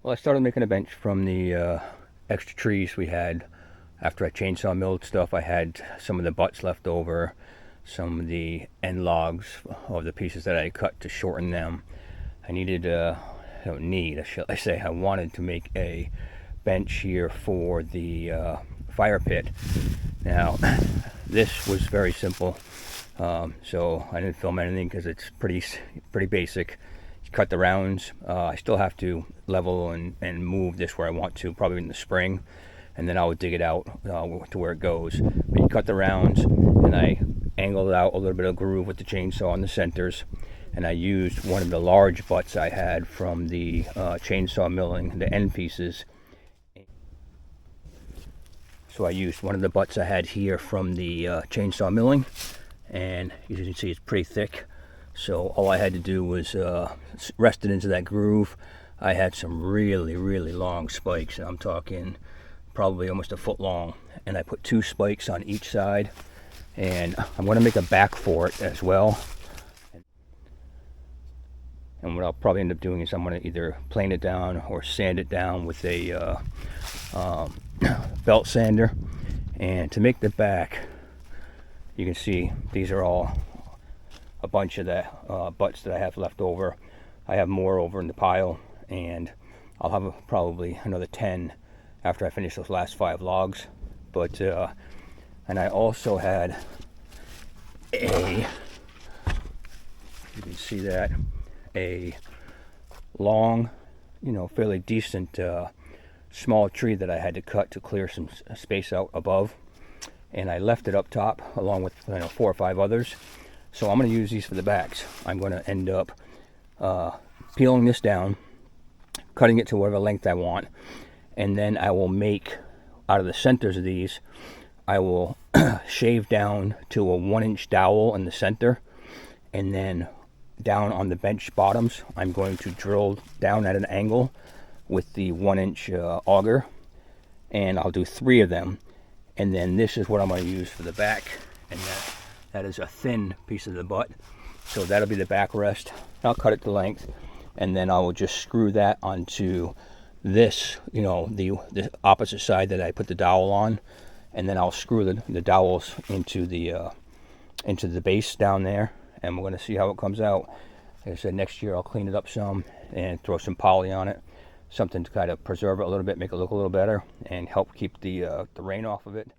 Well, I started making a bench from the extra trees we had after I chainsaw milled stuff. I had some of the butts left over, some of the end logs of the pieces that I cut to shorten them. I needed, I don't need, shall I say, I wanted to make a bench here for the fire pit. Now, this was very simple, so I didn't film anything because it's pretty basic. Cut the rounds. I still have to level and move this where I want to, probably in the spring, and then I'll dig it out to where it goes. But you cut the rounds, and I angled out a little bit of groove with the chainsaw on the centers, and I used one of the large butts I had from the chainsaw milling, the end pieces. So I used one of the butts I had here from the chainsaw milling, and as you can see, it's pretty thick. So all I had to do was rest it into that groove. I had some really long spikes, and I'm talking probably almost a foot long, and I put 2 spikes on each side, and I'm going to make a back for it as well. And what I'll probably end up doing is I'm going to either plane it down or sand it down with a belt sander. And to make the back, you can see these are all a bunch of the butts that I have left over. I have more over in the pile, and I'll have probably another 10 after I finish those last 5 logs. But and I also had you can see that, a long, fairly decent small tree that I had to cut to clear some space out above, and I left it up top along with 4 or 5 others. So I'm going to use these for the backs. I'm going to end up peeling this down, cutting it to whatever length I want, and then I will make, out of the centers of these, I will shave down to a 1-inch dowel in the center, and then down on the bench bottoms, I'm going to drill down at an angle with the 1-inch auger, and I'll do 3 of them. And then this is what I'm going to use for the back, and that is a thin piece of the butt, so that'll be the backrest. I'll cut it to length, and then I will just screw that onto this, the opposite side that I put the dowel on, and then I'll screw the dowels into the base down there, and we're going to see how it comes out. Like I said, next year I'll clean it up some and throw some poly on it, something to kind of preserve it a little bit, make it look a little better, and help keep the rain off of it.